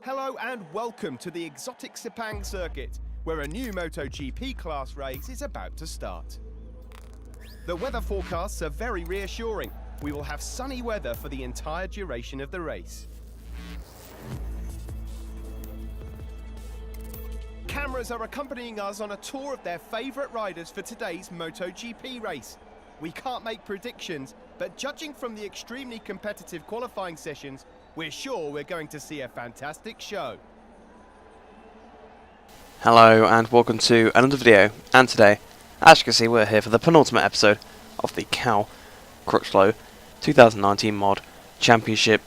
Hello and welcome to the exotic Sepang circuit, where a new Motogp class race is about to start. The weather forecasts are very reassuring. We will have sunny weather for the entire duration of the race. Cameras are accompanying us on a tour of their favourite riders for today's Motogp race. We can't make predictions, but judging from the extremely competitive qualifying sessions, we're sure we're going to see a fantastic show. Hello and welcome to another video, and today, as you can see, we're here for the penultimate episode of the Crutchlow 2019 Mod Championship,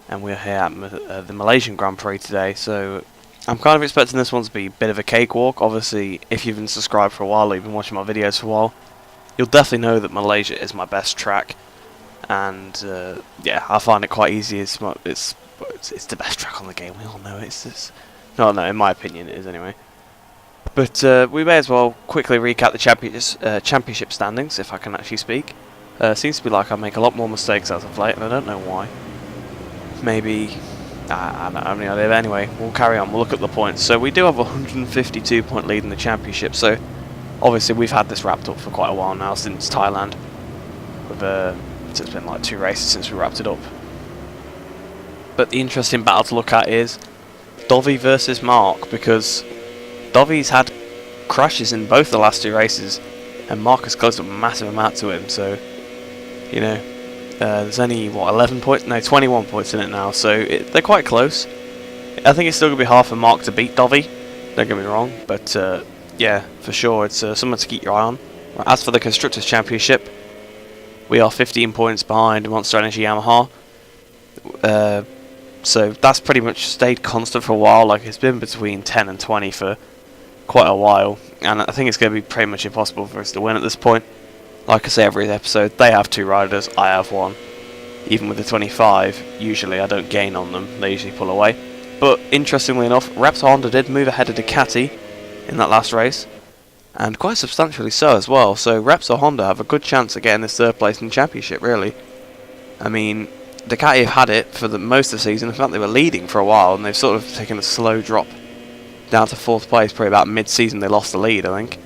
and we're here at the Malaysian Grand Prix today, so I'm kind of expecting this one to be a bit of a cakewalk. Obviously, if you've been subscribed for a while or you've been watching my videos for a while, you'll definitely know that Malaysia is my best track. And yeah, I find it quite easy. It's the best track on the game. We all know it's no, in my opinion, it is anyway. But we may as well quickly recap the championship standings, if I can actually speak. Seems to be like I make a lot more mistakes as of late, and I don't know why. Maybe I don't have any idea. But anyway, we'll carry on. We'll look at the points. So we do have a 152-point lead in the championship. So obviously we've had this wrapped up for quite a while now, since Thailand. It's been like 2 races since we wrapped it up. But the interesting battle to look at is Dovi versus Mark, because Dovi's had crashes in both the last 2 races, and Mark has closed up a massive amount to him. So, you know, there's only what 11 points? No, 21 points in it now. So they're quite close. I think it's still gonna be hard for Mark to beat Dovi. Don't get me wrong, but yeah, for sure, it's something to keep your eye on. As for the Constructors' Championship, we are 15 points behind Monster Energy Yamaha. So that's pretty much stayed constant for a while. Like, it's been between 10 and 20 for quite a while. And I think it's going to be pretty much impossible for us to win at this point. Like I say every episode, they have 2 riders, I have 1. Even with the 25, usually I don't gain on them. They usually pull away. But interestingly enough, Repsol Honda did move ahead of Ducati in that last race. And quite substantially so as well. So Repsol Honda have a good chance of getting this 3rd place in the championship, really. I mean, Ducati have had it for most of the season. In fact, they were leading for a while, and they've sort of taken a slow drop down to 4th place. Probably about mid-season they lost the lead, I think.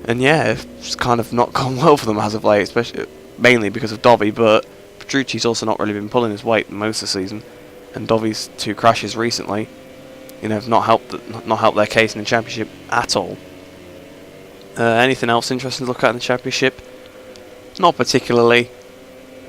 And yeah, it's kind of not gone well for them as of late, especially mainly because of Dovi. But Petrucci's also not really been pulling his weight most of the season, and Dovi's 2 crashes recently, you know, have not helped their case in the championship at all. Anything else interesting to look at in the championship? Not particularly.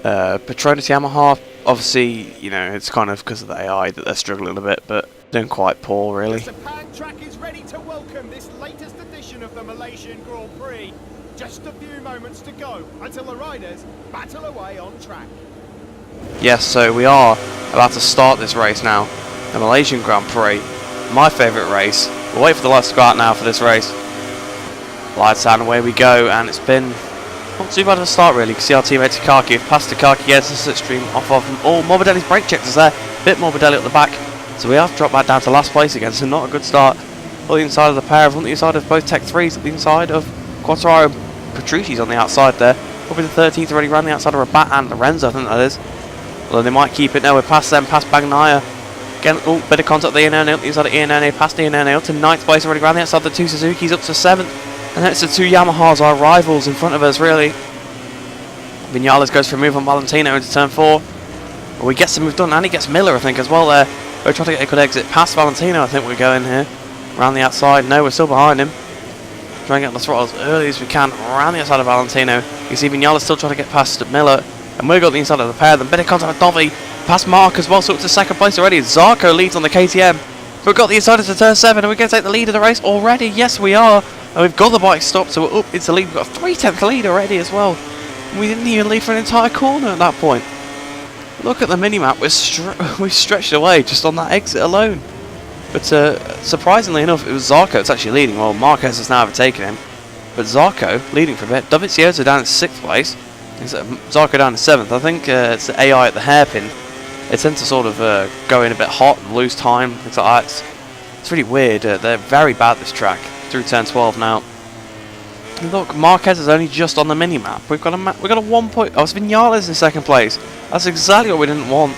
Petronas Yamaha, obviously, you know, it's kind of because of the AI that they're struggling a bit, but doing quite poor, really. The Sepang track is ready to welcome this latest edition of the Malaysian Grand Prix. Just a few moments to go until the riders battle away on track. Yes, so we are about to start this race now. The Malaysian Grand Prix, my favourite race. We'll wait for the lights to go out now for this race. Lights out and away we go, and it's been not too bad of a start, really. You can see our teammate Takaki have passed Takaki against the slipstream off of them. Oh, Morbidelli's brake checked us there. Bit Morbidelli at the back, so we have dropped back down to last place again, so not a good start. On the inside of the pair, on the inside of both Tech 3s, at the inside of Quattraro and Petrucci's on the outside there. Probably the 13th already ran the outside of Rabat and Lorenzo, I think that is. Although they might keep it. No, we're past them, past Bagnaia. Again, oh, bit of contact with Ian the inside of Ian past Ian up to 9th place, already ran the outside of the 2 Suzuki's up to 7th. And then it's the 2 Yamahas, our rivals, in front of us, really. Vinales goes for a move on Valentino into turn 4. Well, he gets the move done, and he gets Miller, I think, as well there. We're trying to get a good exit past Valentino, I think we're going here. Around the outside. No, we're still behind him. Trying to get the throttle as early as we can around the outside of Valentino. You see Vinales still trying to get past Miller. And we've got the inside of the pair. Then bit of contact with Dovi. Past Mark as well, so it's to 2nd place already. Zarco leads on the KTM. We've got the inside to turn 7, and we're going to take the lead of the race already. Yes, we are. And we've got the bike stopped, so we're up into the lead. We've got a 3/10 lead already as well. We didn't even lead for an entire corner at that point. Look at the minimap. We've stretched away just on that exit alone. But surprisingly enough, it was Zarco that's actually leading. Well, Marquez has now overtaken him. But Zarco leading for a bit. Dovizioso down in 6th place. Zarco down in 7th. I think it's the AI at the hairpin. They tend to sort of go in a bit hot and lose time, things like that. It's really weird. They're very bad this track. Through turn 12 now. And look, Marquez is only just on the mini-map. We've got a 1 point. Oh, it's Vinales in 2nd place. That's exactly what we didn't want.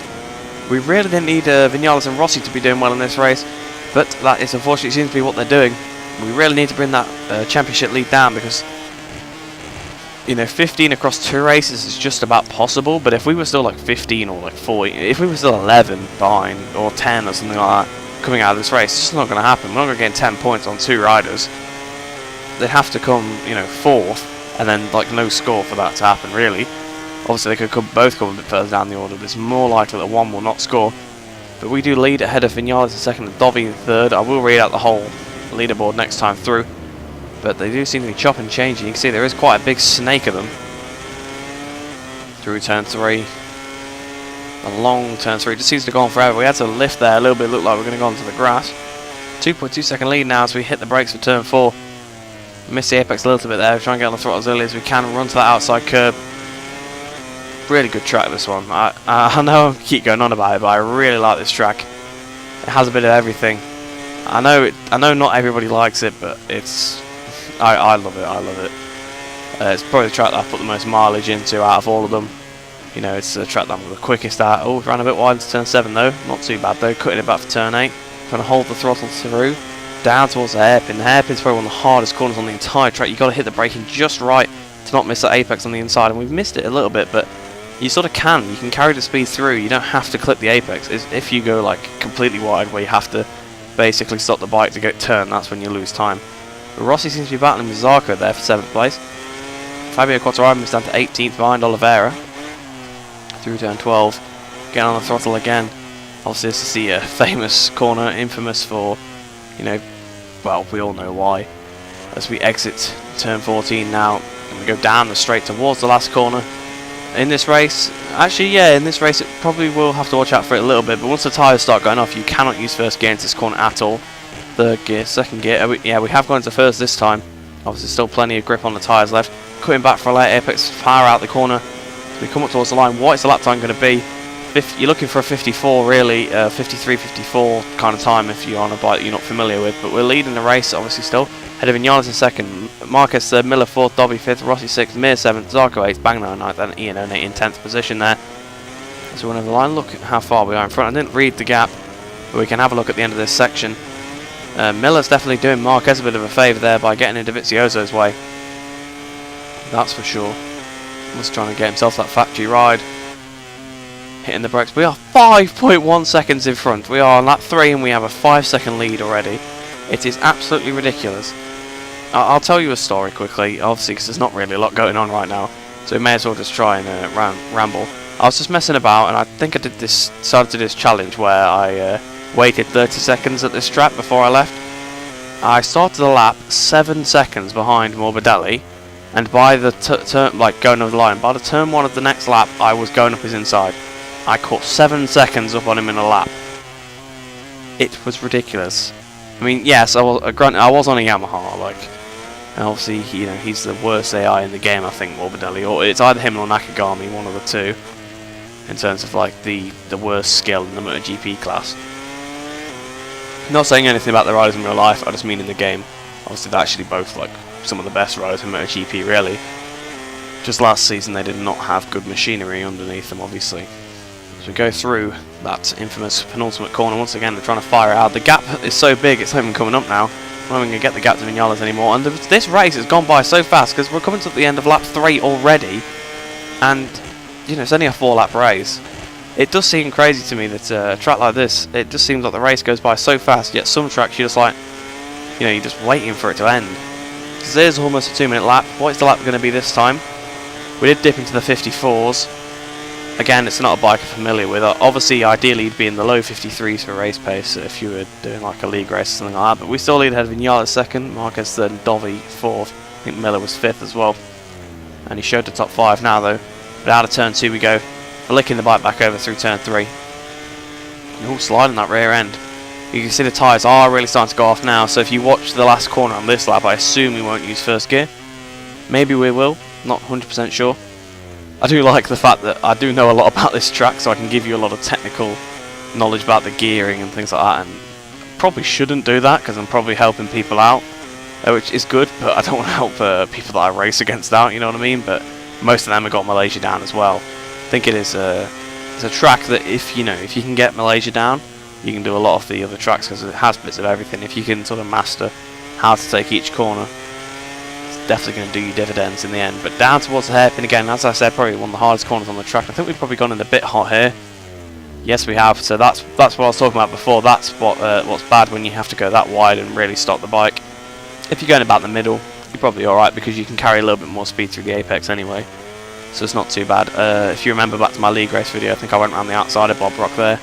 We really didn't need Vinales and Rossi to be doing well in this race, but that is unfortunately seems to be what they're doing. We really need to bring that championship lead down because, you know, 15 across 2 races is just about possible, but if we were still like 15 or like 14, if we were still 11 behind or 10 or something like that coming out of this race, it's just not going to happen. We're not going to get 10 points on 2 riders. They have to come, you know, 4th and then like no score for that to happen, really. Obviously they could both come a bit further down the order, but it's more likely that one will not score. But we do lead ahead of Vinales in second and Dovi in third. I will read out the whole leaderboard next time through, but they do seem to be chopping and changing. You can see there is quite a big snake of them through turn 3. A long turn 3, just seems to go on forever. We had to lift there a little bit, looked like we were going to go onto the grass. 2.2 second lead now as we hit the brakes for turn 4. Missed the apex a little bit there, try and get on the throttle as early as we can, run to that outside curb. Really good track, this one. I know I keep going on about it, but I really like this track. It has a bit of everything. I know not everybody likes it, but I love it. I love it. It's probably the track that I've put the most mileage into out of all of them. You know, it's the track that I'm the quickest at. Oh, ran a bit wide into turn 7 though. Not too bad though. Cutting it back for turn 8. Trying to hold the throttle through. Down towards the hairpin. The hairpin's probably one of the hardest corners on the entire track. You've got to hit the braking just right to not miss that apex on the inside. And we've missed it a little bit, but you sort of can. You can carry the speed through. You don't have to clip the apex. If you go like completely wide where you have to basically stop the bike to get turned, that's when you lose time. But Rossi seems to be battling with Zarco there for 7th place. Fabio Quartararo is down to 18th behind Oliveira. Through turn 12. Getting on the throttle again. Obviously this is the famous corner, infamous for, you know, well, we all know why. As we exit turn 14 now, and we go down the straight towards the last corner. In this race, actually yeah, in this race it probably will have to watch out for it a little bit, but once the tyres start going off, you cannot use first gear into this corner at all. Third gear, second gear, yeah, we have gone into first this time. Obviously still plenty of grip on the tyres left. Cutting back for a late apex, far out the corner. We come up towards the line. What is the lap time going to be? You're looking for a 54 really, 53, 54 kind of time if you're on a bike that you're not familiar with, but we're leading the race obviously still. Head of Vinales in second, Marquez third, Miller fourth, Dobby fifth, Rossi sixth, Mir seventh, Zarco eighth, Bagno ninth, and Ian Onate in 10th position there. So we're over the line. Look at how far we are in front. I didn't read the gap, but we can have a look at the end of this section. Miller's definitely doing Marquez a bit of a favour there by getting into Vizioso's way. That's for sure. Just trying to get himself that factory ride. Hitting the brakes. We are 5.1 seconds in front. We are on lap 3 and we have a 5-second lead already. It is absolutely ridiculous. I'll tell you a story quickly, obviously, because there's not really a lot going on right now. So we may as well just try and ramble. I was just messing about, and I think I started to do this challenge where I waited 30 seconds at this track before I left. I started the lap 7 seconds behind Morbidelli, and by the turn, like going over the line, by the turn 1 of the next lap, I was going up his inside. I caught 7 seconds up on him in a lap. It was ridiculous. I mean, yes, I was on a Yamaha, like, and obviously, you know, he's the worst AI in the game, I think, Morbidelli, or it's either him or Nakagami, one of the two, in terms of like the worst skill in the MotoGP class. Not saying anything about the riders in real life, I just mean in the game. Obviously, they're actually both like some of the best riders in MotoGP, really. Just last season, they did not have good machinery underneath them, obviously. As we go through that infamous penultimate corner, once again, they're trying to fire it out. The gap is so big, it's not even coming up now. We're not even going to get the gap to Vinales anymore. And this race has gone by so fast, because we're coming to the end of lap 3 already. And, you know, it's only a 4-lap race. It does seem crazy to me that a track like this, it just seems like the race goes by so fast, yet some tracks you're just like, you know, you're just waiting for it to end. Because there's almost a 2-minute lap. What is the lap going to be this time? We did dip into the 54s. Again, it's not a bike I'm familiar with. Obviously, ideally, you'd be in the low 53s for race pace if you were doing like a league race or something like that. But we still lead ahead of Vinales second, Marquez third, and Dovi fourth. I think Miller was 5th as well. And he showed the top 5 now, though. But out of turn 2 we go. Licking the bike back over through turn 3. And sliding that rear end. You can see the tyres are really starting to go off now. So if you watch the last corner on this lap, I assume we won't use first gear. Maybe we will. Not 100% sure. I do like the fact that I do know a lot about this track, so I can give you a lot of technical knowledge about the gearing and things like that, and probably shouldn't do that because I'm probably helping people out, which is good, but I don't want to help people that I race against out, you know what I mean? But most of them have got Malaysia down as well. I think it is it's a track that if you can get Malaysia down, you can do a lot of the other tracks because it has bits of everything. If you can sort of master how to take each corner, it's definitely going to do you dividends in the end. But down towards the hairpin again, as I said, probably one of the hardest corners on the track. I think we've probably gone in a bit hot here. Yes, we have. So that's what I was talking about before. That's what's bad when you have to go that wide and really stop the bike. If you're going about the middle, you're probably alright because you can carry a little bit more speed through the apex anyway. So it's not too bad. If you remember back to my league race video, I think I went around the outside of Bob Rock there.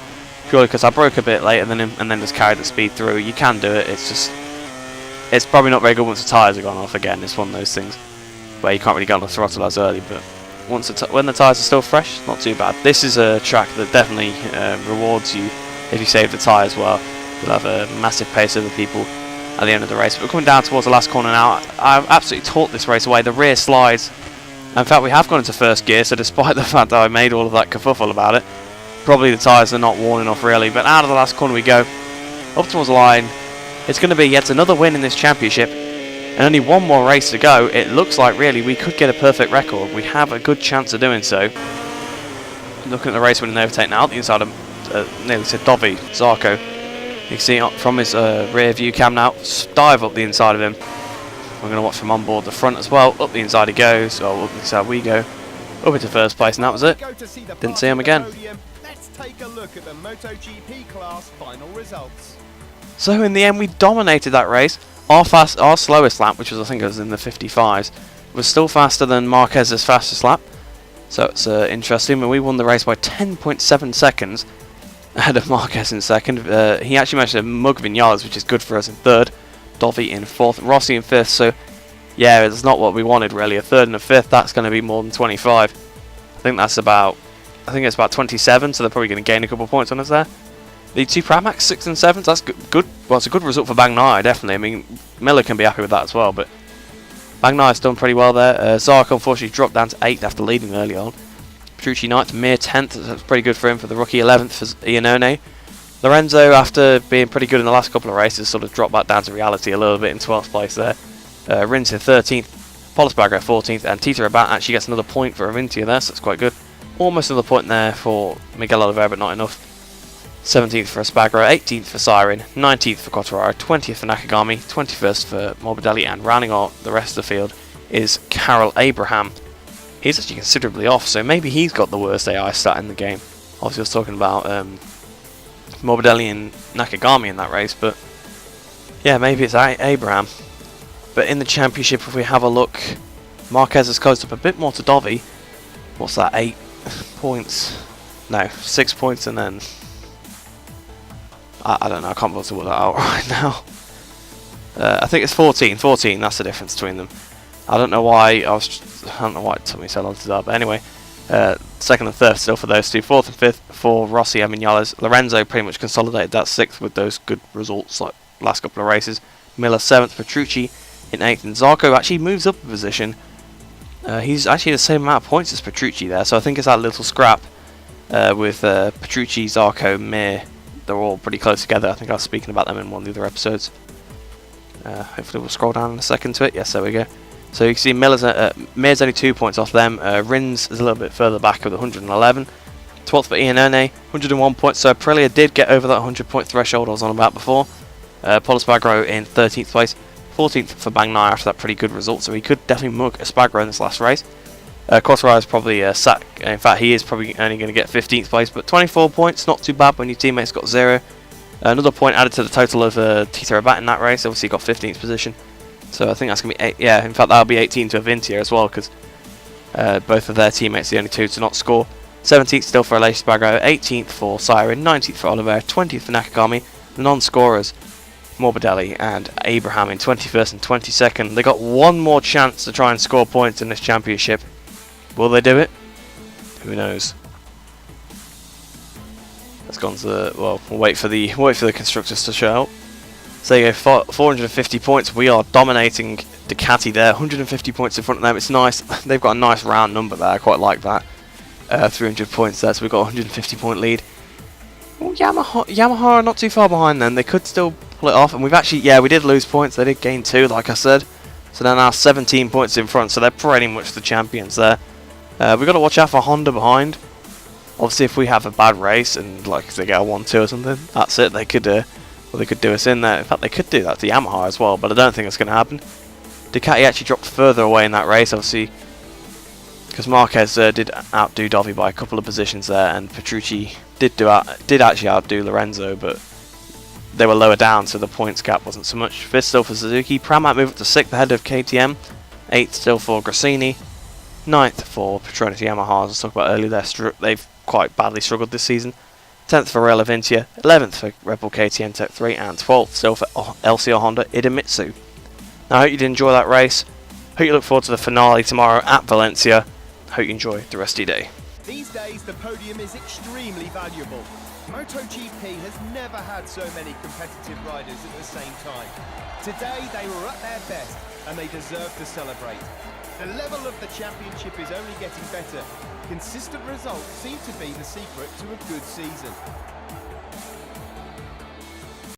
Purely because I broke a bit late and then just carried the speed through. You can do it. It's probably not very good once the tyres are gone off again. It's one of those things where you can't really get on the throttle as early. But when the tyres are still fresh, it's not too bad. This is a track that definitely rewards you if you save the tyres well. You'll have a massive pace over people at the end of the race. But we're coming down towards the last corner now. I've absolutely taught this race away. The rear slides. In fact, we have gone into first gear, so despite the fact that I made all of that kerfuffle about it, probably the tyres are not worn enough really. But out of the last corner we go, up towards the line. It's going to be yet another win in this championship, and only one more race to go. It looks like really we could get a perfect record. We have a good chance of doing so. Looking at the race winning overtake now, the inside of nearly said Dovi, Zarco. You can see from his rear view cam now, dive up the inside of him. We're going to watch from on board the front as well. Up the inside he goes, or up the inside we go. Up into first place, and that was it. Didn't see him again. Let's take a look at the MotoGP class final results. So in the end, we dominated that race. Our slowest lap, which was I think it was in the 55s, was still faster than Marquez's fastest lap. So it's interesting. We won the race by 10.7 seconds ahead of Marquez in second. He actually managed to mug Vinales, which is good for us in third. Dovi in fourth, Rossi in fifth. So yeah, it's not what we wanted really. A third and a fifth, that's going to be more than 25. I think it's about 27. So they're probably going to gain a couple of points on us there. The two Pramacs 6 and 7. That's good. Well, it's a good result for Bagnaia, definitely. I mean, Miller can be happy with that as well. But Bagnaia's done pretty well there. Zarco unfortunately dropped down to 8th after leading early on. Petrucci 9th, Mir 10th. That's pretty good for him. For the rookie 11th for Iannone. Lorenzo, after being pretty good in the last couple of races, sort of dropped back down to reality a little bit in 12th place there. Rins in 13th, Paul Espargaro 14th, and Tito Rabat actually gets another point for Avintia there, so that's quite good. Almost another point there for Miguel Oliveira, but not enough. 17th for Espargaro, 18th for Siren, 19th for Quartararo, 20th for Nakagami, 21st for Morbidelli, and rounding out the rest of the field is Carol Abraham. He's actually considerably off, so maybe he's got the worst AI stat in the game. Obviously I was talking about Morbidelli and Nakagami in that race, but yeah, maybe it's Abraham. But in the championship, if we have a look, Marquez has closed up a bit more to Dovi. What's that, 8 points? No, 6 points, and then I don't know, I can't bother to work that out right now. I think it's 14, that's the difference between them. I don't know why it took me so long to do that, but anyway, second and third still for those two. 4th and 5th for Rossi and Vinales. Lorenzo pretty much consolidated that 6th with those good results like last couple of races. Miller 7th, Petrucci in 8th, and Zarco actually moves up a position. He's actually the same amount of points as Petrucci there, so I think it's that little scrap with Petrucci, Zarco, Mir. They're all pretty close together. I think I was speaking about them in one of the other episodes. Hopefully we'll scroll down in a second to it. Yes, there we go. So you can see Mir's only 2 points off them. Rins is a little bit further back with 111. 12th for Iannone, 101 points. So Aprilia did get over that 100 point threshold I was on about before. Paul Espargaro in 13th place. 14th for Bagnaia after that pretty good result. So he could definitely mug Espargaro in this last race. Quartararo is probably sat. In fact, he is probably only going to get 15th place. But 24 points, not too bad when your teammates got 0. Another point added to the total of Tito Rabat in that race. Obviously got 15th position. So I think that's going to be 8. Yeah, in fact that'll be 18 to Avintia as well, because both of their teammates are the only two to not score. 17th still for Aleix Espargaro, 18th for Siren, 19th for Oliveira, 20th for Nakagami. The non-scorers, Morbidelli and Abraham in 21st and 22nd. They got one more chance to try and score points in this championship. Will they do it? Who knows? Let's go on to the, well, we'll wait for the constructors to show up. So there you go, 450 points. We are dominating Ducati there. 150 points in front of them. It's nice. They've got a nice round number there. I quite like that. 300 points there. So we've got a 150 point lead. Well, Yamaha are not too far behind them. They could still pull it off. And we've actually, yeah, we did lose points. They did gain 2, like I said. So they're now 17 points in front. So they're pretty much the champions there. We've got to watch out for Honda behind. Obviously, if we have a bad race and like they get a 1-2 or something, that's it. They could, well, they could do us in there. In fact, they could do that to Yamaha as well, but I don't think it's going to happen. Ducati actually dropped further away in that race, obviously, because Marquez did outdo Dovi by a couple of positions there, and Petrucci did actually outdo Lorenzo, but they were lower down, so the points gap wasn't so much. 5th still for Suzuki. Pramac moved up to 6th ahead of KTM. 8th still for Grassini. 9th for Petronas Yamaha, as I talked about earlier. They've quite badly struggled this season. 10th for Real Avintia. 11th for Red Bull KTM Tech 3, and 12th still for LCR Honda Idemitsu. Now, I hope you did enjoy that race. Hope you look forward to the finale tomorrow at Valencia. Hope you enjoy the rest of your day. These days, the podium is extremely valuable. MotoGP has never had so many competitive riders at the same time. Today, they were at their best, and they deserve to celebrate. The level of the championship is only getting better. Consistent results seem to be the secret to a good season.